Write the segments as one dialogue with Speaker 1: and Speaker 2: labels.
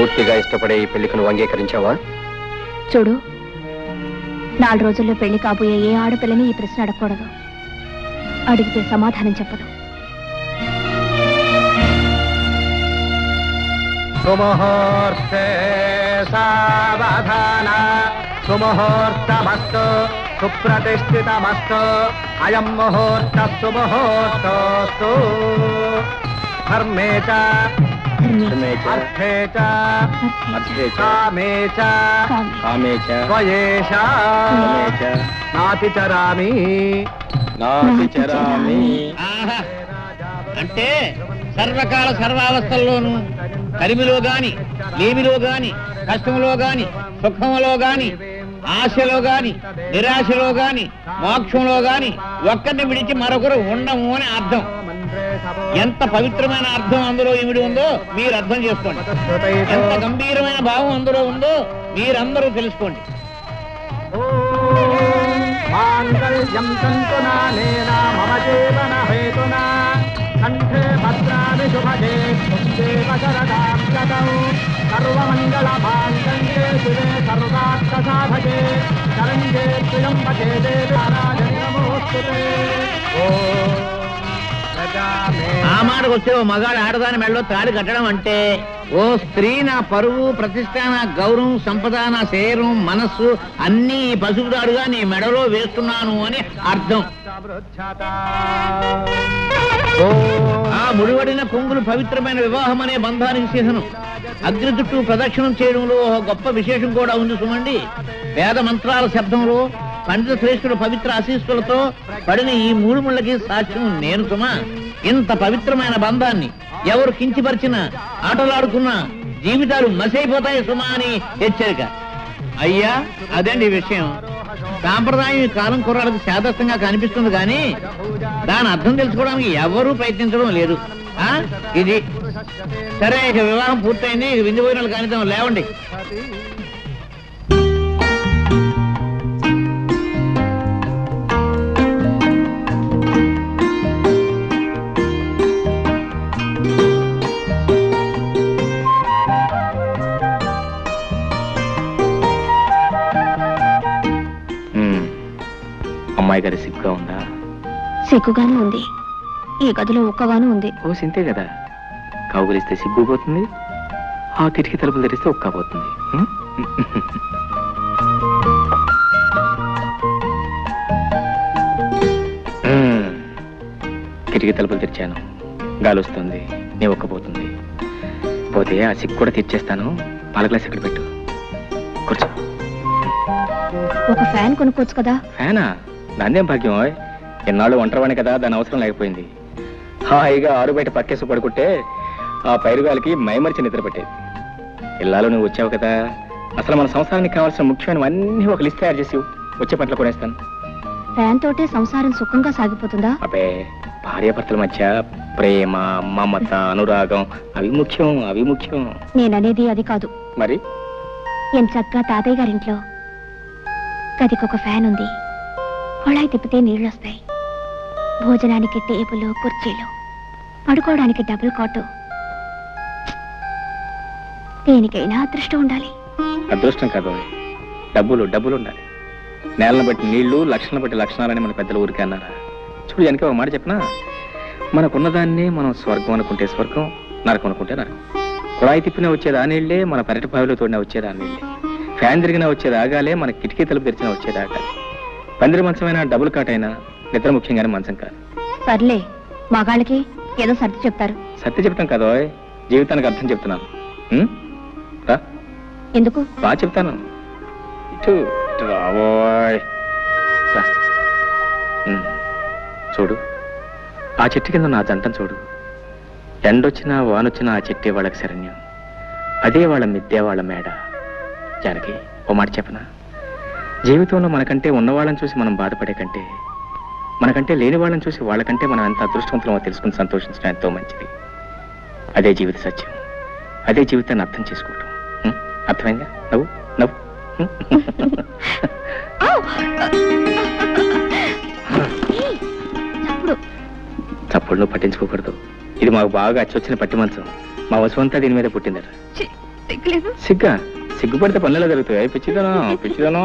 Speaker 1: పూర్తిగా ఇష్టపడే ఈ పెళ్లికి నువ్వు అంగీకరించావా?
Speaker 2: చూడు, 4 రోజుల్లో పెళ్లి కాబోయే ఏ ఆడపిల్లని ఈ ప్రశ్న అడగకూడదు. అడిగితే సమాధానం చెప్పదు.
Speaker 1: సుముహూర్తే సావధాన, సుముహూర్తమస్తు, సుప్రతిష్ఠితమస్తు, అయం ముహూర్త సుముహూర్తోస్తు. ధర్మే చ అర్థే చ కామే చ త్వయేష నాతిచరామి నాతిచరామి.
Speaker 3: అంటే సర్వకాల సర్వావస్థల్లోనూ కలిమిలో గాని, లేమిలో గాని, కష్టంలో గాని, సుఖంలో గాని, ఆశలో గాని, నిరాశలో గాని, మోక్షంలో గాని ఒక్కరిని విడిచి మరొకరు ఉండము అని అర్థం. ఎంత పవిత్రమైన అర్థం అందులో ఇమిడి ఉందో మీరు అర్థం చేసుకోండి. ఎంత గంభీరమైన భావం అందులో ఉందో మీరందరూ తెలుసుకోండి.
Speaker 1: మాంగళ్యం తంతునానేన మమ జీవన హేతునా కంఠే భద్రాని శుభగే దేవ శరదాం శతం సర్వమంగళ మాంగళ్యే శివే సర్వార్థ సాధకే శరణ్యే త్ర్యంబకే దేవి నారాయణి నమోస్తుతే.
Speaker 3: ఆ మాటకు వస్తే ఓ మగాడు ఆడదాని మెడలో తాళి కట్టడం అంటే ఓ స్త్రీ నా పరువు, ప్రతిష్ట, నా గౌరవం, సంపద, నా శరీరం, మనస్సు అన్నీ ఈ పసుపు తాడుగా నీ మెడలో వేస్తున్నాను అని అర్థం. ఆ ముడివడిన కొంగులు పవిత్రమైన వివాహం అనే బంధానికి చిహ్నం. అగ్ని చుట్టూ ప్రదక్షిణం చేయడంలో ఒక గొప్ప విశేషం కూడా ఉంది సుమండి. వేద మంత్రాల శబ్దంలో, పండిత శ్రేష్ఠుల పవిత్ర ఆశీస్సులతో పడిన ఈ 3 ముళ్ళకి సాక్ష్యం నేను సుమా. ఇంత పవిత్రమైన బంధాన్ని ఎవరు కించిపరిచినా, ఆటలాడుకున్నా జీవితాలు మసైపోతాయి సుమా అని హెచ్చరిక. అయ్యా అదండి ఈ విషయం. సాంప్రదాయం ఈ కాలం కుర్రాళ్ళకి శాదస్తంగా కనిపిస్తుంది కానీ దాని అర్థం తెలుసుకోవడానికి ఎవరూ ప్రయత్నించడం లేదు. ఇది సరే, ఇక వివాహం పూర్తయింది. ఇక విందు భోజనాలు కానిద్దాం, లేవండి.
Speaker 1: అమ్మాయి గారి సిగ్గుగా ఉందా?
Speaker 2: సిగ్గుగానే ఉంది. ఈ గదిలో ఒక్కగాను ఉంది.
Speaker 1: ఓ సింతే కదా, కౌగులిస్తే సిగ్గు పోతుంది, ఆ కిటికీ తలుపులు తెరిస్తే ఒక్క పోతుంది. కిటికీ తలుపులు తెరిచాను, గాలి వస్తుంది, నీ ఒక్కపోతుంది. పోతే ఆ సిగ్గు కూడా తెచ్చేస్తాను. పాల గ్లాస్ ఇక్కడ పెట్టు, కూర్చో.
Speaker 2: ఒక ఫ్యాన్ కొనుక్కోవచ్చు కదా.
Speaker 1: ఫ్యానా? దాన్నేం భాగ్యం. ఎన్నాళ్ళు ఒంటరివాణి కదా, దాని అవసరం లేకపోయింది. హాయిగా ఆరు బయట పక్కేసి పడుకుంటే ఆ పైరుగాలికి మైమరిచి నిద్ర పట్టేది. ఇల్లాలో నువ్వు వచ్చావు కదా, అసలు మన సంసారానికి కావాల్సిన ముఖ్యమైనవన్నీ ఒక లిస్ట్ తయారు చేసి వచ్చే పట్ల కొనేస్తాను.
Speaker 2: ఫ్యాన్ తోటే సంసారం సుఖంగా సాగిపోతుందా?
Speaker 1: అబ్బే, భార్యాభర్తల మధ్య ప్రేమ, మమత, అనురాగం అవి ముఖ్యం, అవి ముఖ్యం.
Speaker 2: నేననేది అది కాదు.
Speaker 1: మరి
Speaker 2: ఎంచక్కా తాతయ్య గారింట్లో గదికొక ఫ్యాన్ ఉంది. కొళాయి తిప్పితే నీళ్ళొస్తాయి. భోజనానికి టేబుల్, కుర్చీలు, పడుకోవడానికి డబుల్ కాటు. దేనికైనా అదృష్టం ఉండాలి.
Speaker 1: అదృష్టం కాదు, డబ్బులు డబ్బులు ఉండాలి. నేలను బట్టి నీళ్లు, లక్షణాలను బట్టి లక్షణాలని మన పెద్దలు ఊరికే అన్నారా? చూడు, వెనక ఒక మాట చెప్పనా, మనకున్నదాన్ని మనం స్వర్గం అనుకుంటే స్వర్గం, నరకం అనుకుంటే నరకం. కుళాయి తిప్పినా వచ్చేది ఆ నీళ్లే, మన పెరటి బావిలో తోడినా వచ్చేది ఆ నీళ్లే. ఫ్యాన్ తిరిగినా వచ్చేది ఆగాలే, మన కిటికీ తలుపు తెరిచినా వచ్చేది ఆగాలి. పందిరి మంచమైనా, డబుల్ కాటైనా నిద్ర ముఖ్యంగానే మంచం కాదు.
Speaker 2: సర్లే, మగాళ్ళకి ఏదో సర్ది చెప్తారు.
Speaker 1: సత్య చెప్తాం కదా, జీవితానికి అర్థం చెప్తున్నాను.
Speaker 2: ఎందుకు?
Speaker 1: బాగా చెప్తాను. ఇటు రావోయ్. చూడు, ఆ చెట్టు కింద నా జంటను చూడు. ఎండొచ్చినా వానొచ్చినా ఆ చెట్టే వాళ్ళకి శరణ్యం. అదే వాళ్ళ మిద్దే, వాళ్ళ మేడ. జానకి, ఓ మాట చెప్పనా, జీవితంలో మనకంటే ఉన్నవాళ్ళని చూసి మనం బాధపడే కంటే, మనకంటే లేని వాళ్ళని చూసి వాళ్ళకంటే మనం ఎంత అదృష్టవంతులమో తెలుసుకుని సంతోషించడం ఎంతో మంచిది. అదే జీవిత సత్యం, అదే జీవితాన్ని అర్థం చేసుకోవటం. అర్థమైందా? నవ్వు నవ్వు. చప్పుడు నువ్వు పట్టించుకోకూడదు. ఇది మాకు బాగా అచ్చొచ్చిన పట్టి మంచం. మా వసువంతా దీని మీద పుట్టిందట.
Speaker 2: సిగ్గులేదు.
Speaker 1: సిగ్గా సిగ్గుపడితే పనులు జరుగుతాయి. పిచ్చిదను పిచ్చిదను.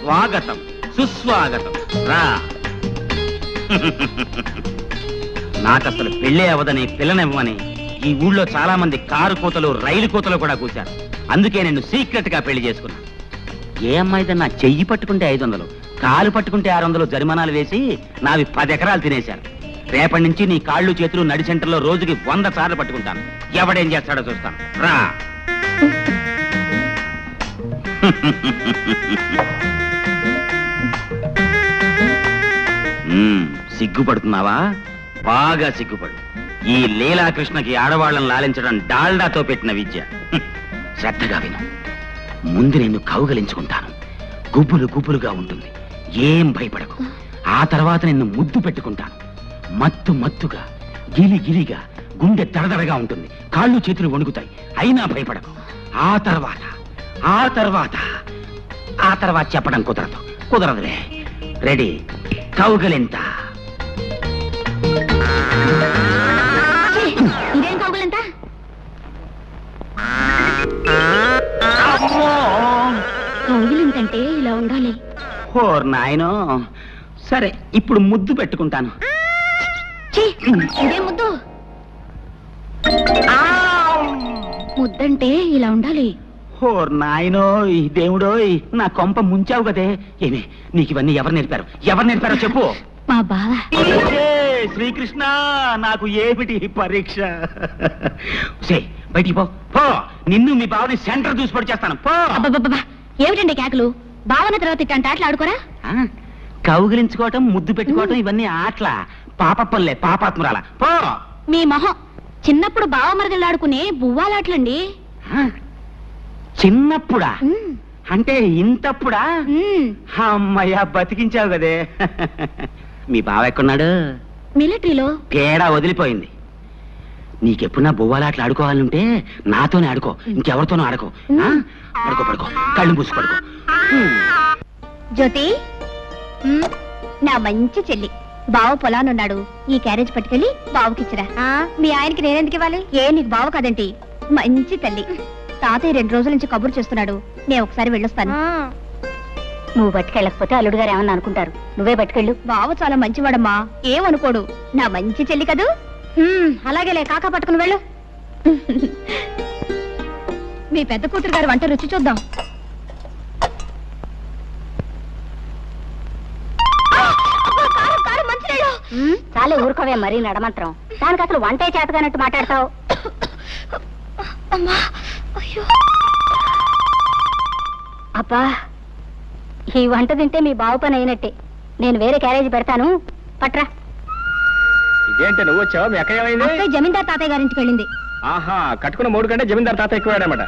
Speaker 4: స్వాగతం సుస్వాగతం రా. నాకసలు పెళ్ళే అవదని పిల్లనివ్వమని ఈ ఊళ్ళో చాలా మంది కారు కోతలు రైలు కోతలు కూడా కూర్చారు. అందుకే నేను సీక్రెట్ గా పెళ్లి చేసుకున్నా. ఏ అమ్మాయిదన్నా చెయ్యి పట్టుకుంటే 500, కాలు పట్టుకుంటే 600 జరిమానాలు వేసి నావి 10 ఎకరాలు తినేశారు. రేపటి నుంచి నీ కాళ్ళు చేతులు నడి సెంటర్లో రోజుకి 100 సార్లు పట్టుకుంటాను. ఎవడేం చేస్తాడో చూస్తాను రా. సిగ్గుపడుతున్నావా? బాగా సిగ్గుపడు. ఈ లీలాకృష్ణకి ఆడవాళ్ళని లాలించడం డాల్డాతో పెట్టిన విద్య. శ్రద్ధగా విను. ముందు నిన్ను కౌగలించుకుంటాను. గుబులు గుబులుగా ఉంటుంది. ఏం భయపడకు. ఆ తర్వాత నిన్ను ముద్దు పెట్టుకుంటాను. మత్తు మత్తుగా గిలి గిలిగా గుండె దడదడగా ఉంటుంది. కాళ్ళు చేతులు వణుకుతాయి. అయినా భయపడకు. ఆ తర్వాత చెప్పడం కుదరదులే. రెడీ? కౌగలింత.
Speaker 2: ఇదేం కౌగులంతా? కౌగులింతంటే ఇలా ఉండాలి.
Speaker 4: ఓర్ నాయనో. సరే, ఇప్పుడు ముద్దు పెట్టుకుంటాను.
Speaker 2: ఇదే ముద్దు? ముద్దంటే ఇలా ఉండాలి.
Speaker 4: ఓర్ నాయనో, ఈ దేవుడోయ్, నా కొంప ముంచావు కదే. ఏమే, నీకు ఇవన్నీ ఎవరు నేర్పారో చెప్పు.
Speaker 2: మా బావ.
Speaker 4: శ్రీకృష్ణ, నాకు ఏమిటి పరీక్ష? బయటికి పో. నిన్ను మీ బావని సెంటర్ చూసి పడి చేస్తాను. పో.
Speaker 2: ఏమిటండి కేకలు? బావన తర్వాత ఇట్టంటే ఆటలు ఆడుకోరా?
Speaker 4: కౌగిలించుకోవటం, ముద్దు పెట్టుకోవటం ఇవన్నీ ఆటల. పాపప్పల్లే, పాపాత్మురాల. పో.
Speaker 2: మీ మొహం. చిన్నప్పుడు బావ మరదలు ఆడుకునే బువ్వాలాటలండి.
Speaker 4: చిన్నప్పుడా? అంటే ఇంతప్పుడా? అమ్మయ్యా, బతికించావు కదే. మీ బావ ఎక్కడున్నాడు?
Speaker 2: మిలిటరీలో.
Speaker 4: తేడా వదిలిపోయింది. నీకెప్పుడన్నా బొవ్వాలాట్లు ఆడుకోవాలంటే నాతోనే ఆడుకో, ఇంకెవరితోనూ ఆడుకో. పడుకో, కళ్ళు మూసి పడుకో.
Speaker 2: జ్యోతి, నా మంచి చెల్లి. బావ పొలానున్నాడు. ఈ క్యారేజ్ పట్టుకెళ్ళి బావకిచ్చిరా. మీ ఆయనకి నేనెందుకు ఇవ్వాలి? నీకు బావ కాదంటి, మంచి తల్లి. తాతయ్య 2 రోజుల నుంచి కబురు చేస్తున్నాడు. నేను ఒకసారి వెళ్ళొస్తాను. నువ్వు పట్టుకెళ్ళకపోతే అల్లుడు గారు ఏమన్నా అనుకుంటారు. నువ్వే పట్టుకెళ్ళు. బావ చాలా మంచివాడమ్మా, ఏమనుకోడు. నా మంచి చెల్లి కదూ. అలాగేలే, కాకా పట్టుకుని వెళ్ళు. మీ పెద్ద కూతురు గారు వంట రుచి చూద్దాం. చాలే ఊరుకోవే, మరీ నడమంత్రం. దానికి అసలు వంటే చేతగానట్టు మాట్లాడతావు. అబ్బా, ఈ వంట తింటే మీ బావు పని అయినట్టే. నేను వేరే క్యారేజీ పెడతాను, పట్రా.
Speaker 1: ఇదేంటి నువ్వు వచ్చావు? మీ అక్క ఏమైంది?
Speaker 2: జమీందార్ తాతయ్య గారింటికి వెళ్ళింది.
Speaker 1: ఆహా, కట్టుకున్న 3 కంటే జమీందార్ తాతయ్య ఎక్కువాడనమాట.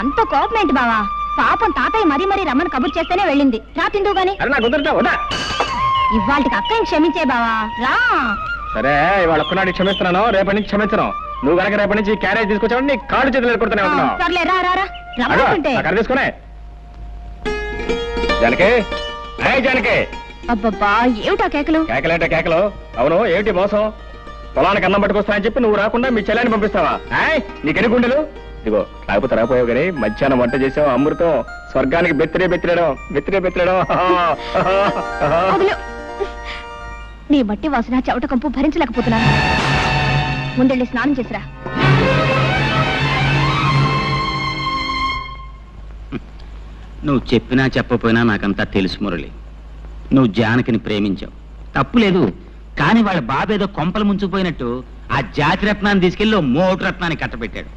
Speaker 2: అంత కోపం ఏంటి బావా? పాపం తాతయ్య మరీ రమ్మని కబుర్ చేస్తేనే వెళ్ళింది. రా తిందువు గాని. ఇవాళకి అక్కని క్షమించే బావా, రా.
Speaker 1: సరే, ఇవాళ ఒక్కనాడు క్షమిస్తున్నాను, రేపటి నుంచి క్షమించను. నువ్వు కనుక రేపటి నుంచి క్యారేజ్ తీసుకొచ్చావు, నీ కాళ్ళు చేతులు ఎదుర్కొడుతూనే ఉంటున్నావు.
Speaker 2: సర్లే, రా
Speaker 1: అక్కడ తీసుకునే. జానకి, జానకి.
Speaker 2: అబ్బబ్బా, ఏమిటా కేకలు?
Speaker 1: కేకలేంటే కేకలు? అవును, ఏమిటి మోసం? పొలానికి అన్నం పట్టుకొస్తానని చెప్పి నువ్వు రాకుండా మీ చెల్లాన్ని పంపిస్తావా? నీకెన్ని గుండెలు? ఇదిగో, రాకపోతే రాపోయావు కానీ మధ్యాహ్నం వంట చేసావు, అమృతం. స్వర్గానికి బెత్తిరే.
Speaker 2: నీ మట్టి వాసన, చెవట కంపు భరించలేకపోతున్నాను. ముందెళ్ళి స్నానం చేసిరా.
Speaker 4: నువ్వు చెప్పినా చెప్పపోయినా నాకంతా తెలుసు మురళి. నువ్వు జానకిని ప్రేమించావు, తప్పులేదు. కానీ వాళ్ళ బాబేదో కొంపలు ముంచుకుపోయినట్టు ఆ జాతి రత్నాన్ని తీసుకెళ్ళి మోటు రత్నాన్ని కట్టబెట్టాడు.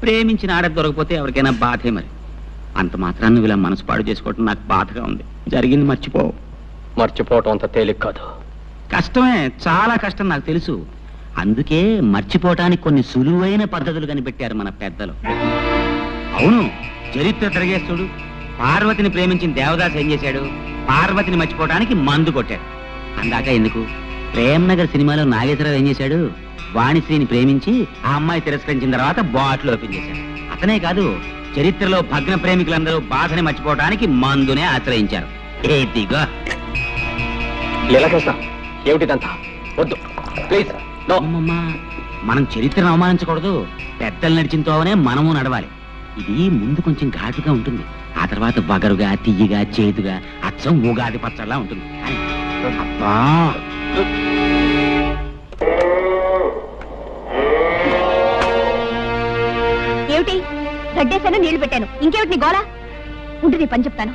Speaker 4: ప్రేమించిన ఆడ దొరకపోతే ఎవరికైనా బాధే. మరి అంత మాత్రాన్ని నువ్వు ఇలా మనసు పాడు చేసుకోవటం నాకు బాధగా ఉంది. జరిగింది
Speaker 1: మర్చిపోవటం అంత తేలిక కాదు.
Speaker 4: కష్టమే, చాలా కష్టం, నాకు తెలుసు. అందుకే మర్చిపోవటానికి కొన్ని సులువైన పద్ధతులు కనిపెట్టారు మన పెద్దలు. అవును, చరిత్ర తిరగేస్తుడు. పార్వతిని ప్రేమించిన దేవదాస్ ఏం చేశాడు? పార్వతిని మర్చిపోవటానికి మందు కొట్టాడు. అందాక ఎందుకు, ప్రేమ్నగర్ సినిమాలో నాగేశ్వరరావు ఏం చేశాడు? వాణిశ్రీని ప్రేమించి ఆ అమ్మాయి తిరస్కరించిన తర్వాత బాటిల్ ఓపెన్ చేశాడు. అతనే కాదు, చరిత్రలో భగ్న ప్రేమికులందరూ బాధని మర్చిపోవటానికి మందునే ఆశ్రయించారు. ఏదిగో
Speaker 1: లీలాకృష్ణ, ఏమిటిదంతా? వద్దు ప్లీజ్.
Speaker 4: అమ్మమ్మా, మనం చరిత్రను అవమానించకూడదు. పెద్దలు నడిచిన తోవనే మనము నడవాలి. ఇది ముందు కొంచెం ఘాటుగా ఉంటుంది, ఆ తర్వాత బగరుగా, తియ్యగా, చేదుగా, అచ్చం ఉగాది పచ్చడిలా ఉంటుంది. అబ్బా,
Speaker 2: ఏమిటి? గడ్డేశాను, నీళ్లు పెట్టాను, ఇంకేమిటి నీ గోళ? ఉండి నీ పని చెప్తాను.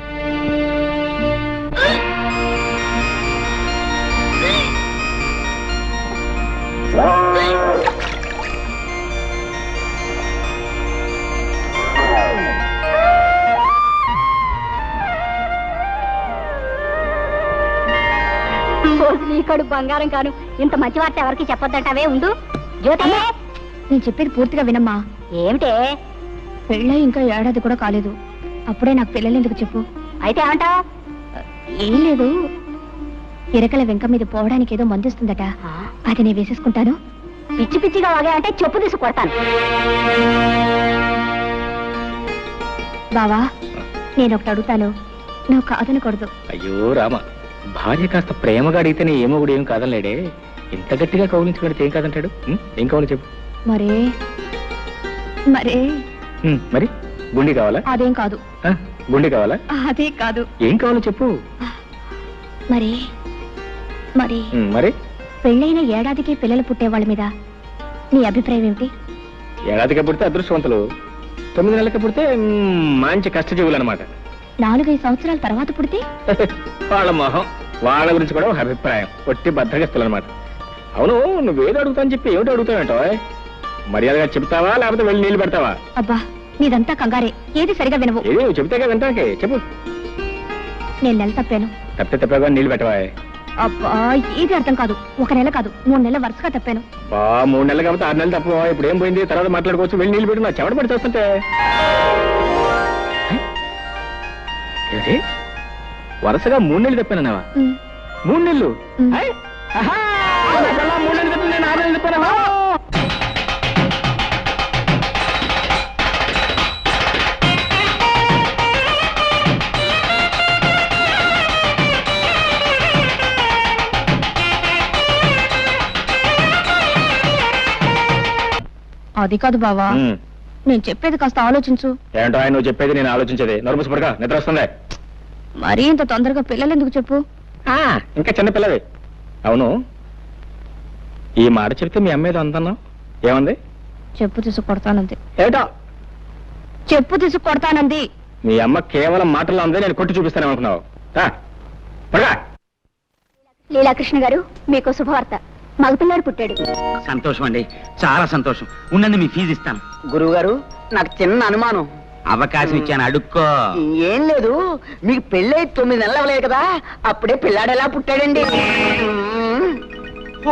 Speaker 2: నీకడు బంగారం కాను, ఇంత మంచి వార్త ఎవరికి చెప్పొద్దంటావే. ఉండు జ్యోతి, నేను చెప్పేది పూర్తిగా వినమ్మా. ఏమిటే? పెళ్ళై ఇంకా ఏడాది కూడా కాలేదు, అప్పుడే నాకు పిల్లలు ఎందుకు చెప్పు. అయితే ఏమంటావు? ఏం లేదు, ఇరకల వెంక మీద పోవడానికి ఏదో మందిస్తుందట, అది నేను వేసేసుకుంటాను. పిచ్చి పిచ్చిగా వాగా అంటే చెప్పు తీసి కొడతాను. బావా, నేను ఒకటి అడుగుతాను, నువ్వు కాదనకూడదు.
Speaker 1: అయ్యో రామ, భార్య కాస్త ప్రేమగా అడిగితేనే ఏమో కూడా ఏం కాదనలేడే. ఇంత గట్టిగా కౌలించుకుంటే ఏం కాదంటాడు? ఏం కావాలి చెప్పు. మరే మరే మరి గుండి కావాలా? అదేం కాదు. గుండి కావాలా? అదే కాదు. ఏం కావాలో చెప్పు. మరి మరి మరి పెళ్ళైన ఏడాదికి పిల్లలు పుట్టేవాళ్ళ మీద నీ అభిప్రాయం ఏమిటి? ఏడాదికి పుడితే అదృష్టవంతులు, 9 నెలలకి పుడితే మంచి కష్టజీవులు అనమాట. 4-5 సంవత్సరాల తర్వాత పుడితే వాళ్ళ మొహం, వాళ్ళ గురించి కూడా ఒక అభిప్రాయం, ఒట్టి బద్దగస్తులు అనమాట. అవును, నువ్వేదో అడుగుతావని చెప్పి ఏమిటి అడుగుతావేంటో? మర్యాదగా చెప్తావా లేకపోతే వెళ్ళి నీళ్లు పెడతావా? అబ్బా, నీదంతా కంగారే, ఏది సరిగా వినవు. ఏది చెప్తాగా వింటాకే చెప్పు. నేను నెల తప్పాను. తప్పగా నీళ్లు పెట్టవా? అబ్బా, ఏది అర్థం కాదు. 1 నెల కాదు, 3 నెలలు వరుసగా తప్పాను. 3 నెలలు కాబట్టి 6 నెలలు తప్ప. ఇప్పుడు ఏం పోయింది, తర్వాత మాట్లాడుకోవచ్చు. వెళ్ళి నీళ్లు పెట్టు. నా చెమట పడి చూస్తుంటే వరుసగా 3 నెలలు తప్పానన్నావా? 3 నెలలు? 3 నెలలు తప్ప నేను 6 నెలలు తప్పానా? అది కాదు బావా, నేను చెప్పేది కాస్త ఆలోచించు. ఏంటో ఆయన నువ్వు చెప్పేది నేను ఆలోచించేది. నోరు పడక, నిద్ర వస్తుంది. మరీ ఇంత తొందరగా పిల్లలు ఎందుకు చెప్పు? ఇంకా చిన్న పిల్లవి. అవును, ఈ మాట చెప్తే మీ అమ్మ ఏదో అందన్నావు, ఏమంది? చెప్పు తీసుకు కొడతానంది. ఏటో చెప్పు తీసుకు కొడతానంది. మీ అమ్మ కేవలం మాటల్లో ఉంది, నేను కొట్టి చూపిస్తాను అనుకున్నావు. లీలాకృష్ణ గారు, మీకు శుభవార్త, మగపిల్లాడు పుట్టాడు.
Speaker 4: సంతోషం అండి, చాలా సంతోషం. ఉండండి, మీ ఫీజు ఇస్తాను.
Speaker 5: గురువు గారు, నాకు చిన్న అనుమానం.
Speaker 4: అవకాశం ఇచ్చాను, అడుక్కో.
Speaker 5: ఏం లేదు, మీకు పెళ్ళై 9 నెలలు అవ్వలేదు కదా, అప్పుడే పిల్లాడు ఎలా పుట్టాడండి?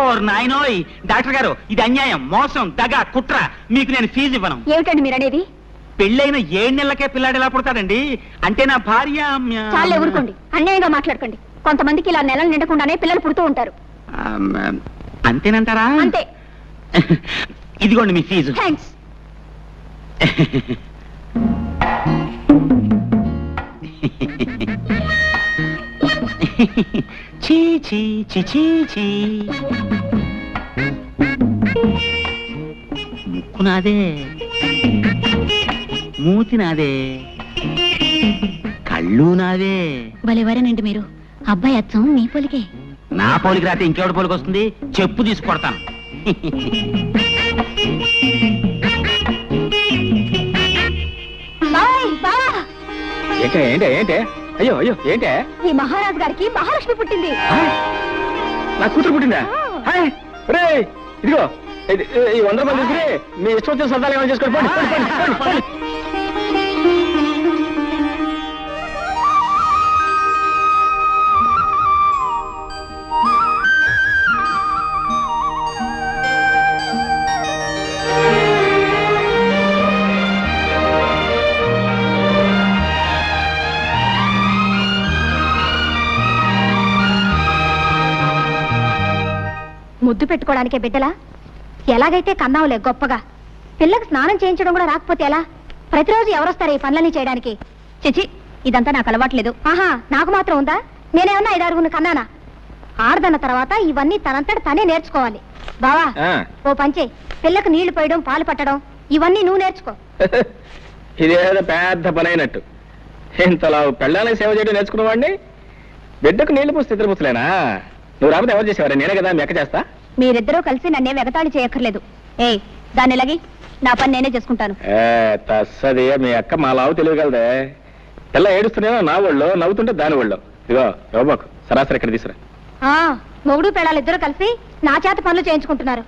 Speaker 4: ఓర్ నాయనోయ్, డాక్టర్ గారు, ఇది అన్యాయం, మోసం, దగ, కుట్ర. మీకు నేను ఫీజు ఇవ్వను.
Speaker 2: ఏమిటండి మీరు అనేది?
Speaker 4: పెళ్ళైన 7 నెలలకే పిల్లాడు ఎలా పుడతాడండి? అంటే నా భార్య.
Speaker 2: చాలా ఊరుకోండి, అన్యాయంగా మాట్లాడకండి. కొంతమందికి ఇలా నెలలు నిండకుండానే పిల్లలు పుడుతూ ఉంటారు.
Speaker 4: అంతేనంటారా?
Speaker 2: అంతే.
Speaker 4: ఇదిగోండి మీ ఫీజు.
Speaker 2: థాంక్స్.
Speaker 4: చీ చీ చీ చీ చీ. ముక్కు నాదే, మూతి నాదే, కళ్ళు నాదే.
Speaker 2: భలేవారేనండి మీరు. అబ్బాయి అచ్చం మీ పోలికే.
Speaker 4: నా పోలికి రాతే ఇంకెవడి పోలికి వస్తుంది? చెప్పు తీసుకొడతాను.
Speaker 1: ఏంటే ఏంటే ఏంటే? అయ్యో అయ్యో ఏంటే?
Speaker 2: ఈ మహారాజు గారికి మహాలక్ష్మి పుట్టింది.
Speaker 1: నా కూతురు పుట్టిందా? ఇదిగో ఈ 100 రూపాయలు తీసుకుని మీ ఇష్టం వచ్చిన సరదాలు ఏమైనా చేసుకోండి.
Speaker 2: ముద్దు పెట్టుకోవడానికే బిడ్డలా? ఎలాగైతే కన్నావులే గొప్పగా. పిల్లకి స్నానం చేయించడం కూడా రాకపోతే ఎలా? ప్రతిరోజు ఎవరొస్తారు ఈ పనులన్నీ చేయడానికి? చిచి, ఇదంతా నాకు అలవాట్లేదు. ఆహా, నాకు మాత్రం ఉందా? నేనేమన్నా 5-6 కన్నానా? ఆడదన్న తర్వాత ఇవన్నీ తనంతట తనే నేర్చుకోవాలి. బావా
Speaker 1: ఆ,
Speaker 2: ఓ పంచే, పిల్లకు నీళ్లు పోయడం పాలు పట్టడం ఇవన్నీ నువ్వు నేర్చుకో.
Speaker 1: ఇదేదో పెద్ద పని అయినట్టు. ఇంతలా పెళ్ళాలని సేవ చేయడం నేర్చుకున్నవాడిని బిడ్డకు నీళ్లు పోస్తే ఇద్దరు ముసలేనా? నువ్వు రాకపోతే ఎవరు చేసేవారు? నేనే కదా మీ అక్క చేస్తా.
Speaker 2: మీరిద్దరూ కలిసి నన్నే వెగతాళి చేయక్కర్లేదు. దాన్ని ఎలాగి నా పని నేనే చేసుకుంటాను.
Speaker 1: తస్సది, మీ అక్క మా లావు తెలియగలదే. పిల్ల ఏడుస్తున్నానో నా ఒళ్ళో, నవ్వుతుంటే దాని ఒళ్ళో. ఇదిగో ఇవ్వబాకు, సరాసరి ఇక్కడ తీసురా.
Speaker 2: మొగుడు పెళ్ళాలిద్దరూ కలిసి నా చేత పనులు చేయించుకుంటున్నారు.